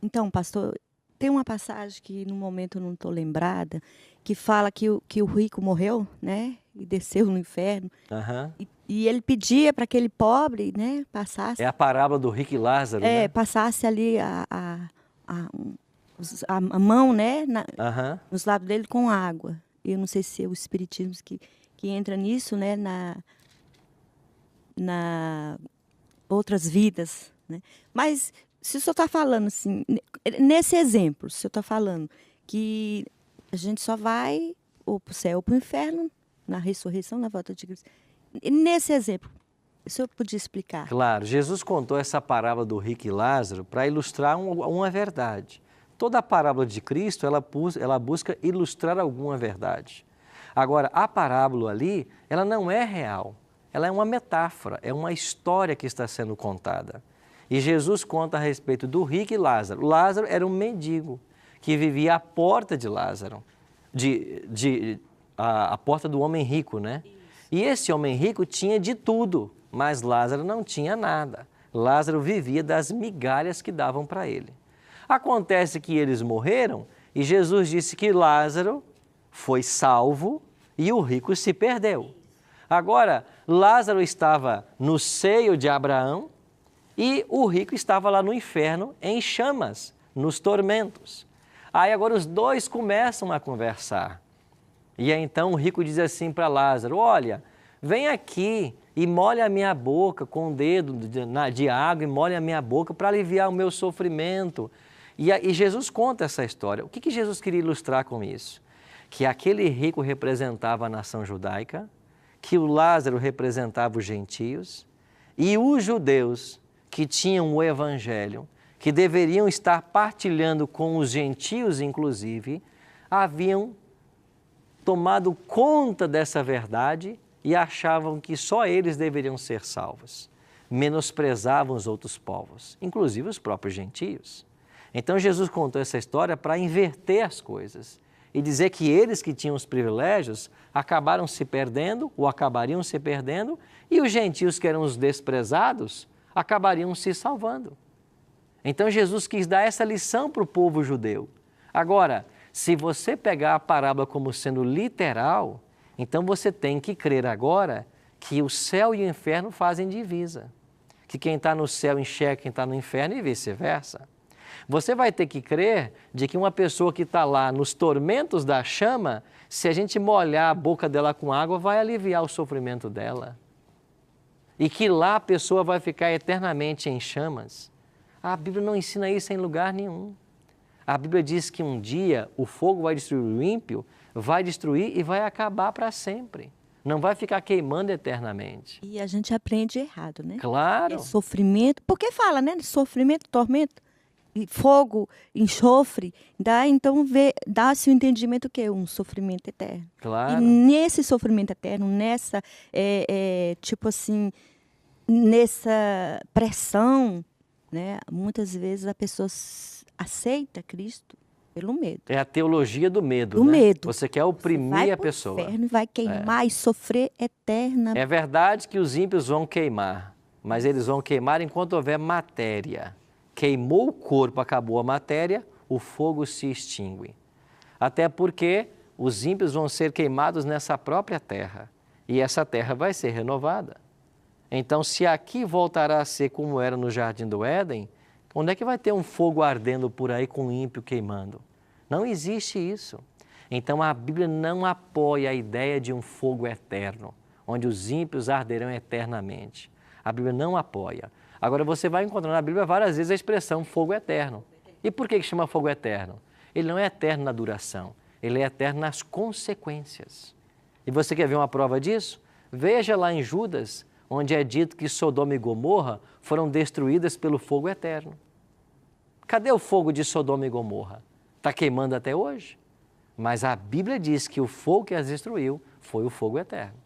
Então, pastor, tem uma passagem que no momento eu não estou lembrada, que fala que o rico morreu, né? E desceu no inferno. Aham. E ele pedia para aquele pobre, né, É a parábola do rico e Lázaro, né? passasse ali a mão, né, Aham. nos lábios dele com água. Eu não sei se é o espiritismo que entra nisso, né, na outras vidas, né? Mas se o senhor está falando assim, nesse exemplo, se o senhor está falando que a gente só vai ou para o céu ou para o inferno, na ressurreição, na volta de Cristo. Nesse exemplo, o senhor podia explicar? Claro, Jesus contou essa parábola do rico e Lázaro para ilustrar uma verdade. Toda a parábola de Cristo, ela busca ilustrar alguma verdade. Agora, a parábola ali, ela não é real. Ela é uma metáfora, é uma história que está sendo contada. E Jesus conta a respeito do rico e Lázaro. Lázaro era um mendigo que vivia à porta de Lázaro, a porta do homem rico, né? E esse homem rico tinha de tudo, mas Lázaro não tinha nada. Lázaro vivia das migalhas que davam para ele. Acontece que eles morreram e Jesus disse que Lázaro foi salvo e o rico se perdeu. Agora, Lázaro estava no seio de Abraão e o rico estava lá no inferno em chamas, nos tormentos. Aí agora os dois começam a conversar. E aí, então o rico diz assim para Lázaro: olha, vem aqui e molha a minha boca com o dedo de água e molha a minha boca para aliviar o meu sofrimento. E Jesus conta essa história. O que Jesus queria ilustrar com isso? Que aquele rico representava a nação judaica, que o Lázaro representava os gentios e os judeus que tinham o evangelho, que deveriam estar partilhando com os gentios, inclusive, haviam tomado conta dessa verdade e achavam que só eles deveriam ser salvos. Menosprezavam os outros povos, inclusive os próprios gentios. Então Jesus contou essa história para inverter as coisas e dizer que eles que tinham os privilégios acabaram se perdendo ou acabariam se perdendo e os gentios que eram os desprezados acabariam se salvando. Então Jesus quis dar essa lição para o povo judeu. Agora, se você pegar a parábola como sendo literal, então você tem que crer agora que o céu e o inferno fazem divisa. Que quem está no céu enxerga quem está no inferno e vice-versa. Você vai ter que crer de que uma pessoa que está lá nos tormentos da chama, se a gente molhar a boca dela com água, vai aliviar o sofrimento dela. E que lá a pessoa vai ficar eternamente em chamas. A Bíblia não ensina isso em lugar nenhum. A Bíblia diz que um dia o fogo vai destruir o ímpio, vai destruir e vai acabar para sempre. Não vai ficar queimando eternamente. E a gente aprende errado, né? Claro. É sofrimento, porque fala, né? Sofrimento, tormento, e fogo, enxofre, dá-se o entendimento que é um sofrimento eterno. Claro. E nesse sofrimento eterno, nessa, tipo assim, nessa pressão, né? Muitas vezes a pessoa aceita Cristo pelo medo. É a teologia do medo, Do né? medo. Você quer oprimir a pessoa. Vai pro inferno e vai queimar e sofrer eternamente. É verdade que os ímpios vão queimar, mas eles vão queimar enquanto houver matéria. Queimou o corpo, acabou a matéria, o fogo se extingue. Até porque os ímpios vão ser queimados nessa própria terra e essa terra vai ser renovada. Então, se aqui voltará a ser como era no Jardim do Éden, onde é que vai ter um fogo ardendo por aí com o ímpio queimando? Não existe isso. Então, a Bíblia não apoia a ideia de um fogo eterno, onde os ímpios arderão eternamente. A Bíblia não apoia. Agora, você vai encontrar na Bíblia várias vezes a expressão fogo eterno. E por que chama fogo eterno? Ele não é eterno na duração, ele é eterno nas consequências. E você quer ver uma prova disso? Veja lá em Judas, onde é dito que Sodoma e Gomorra foram destruídas pelo fogo eterno. Cadê o fogo de Sodoma e Gomorra? Está queimando até hoje? Mas a Bíblia diz que o fogo que as destruiu foi o fogo eterno.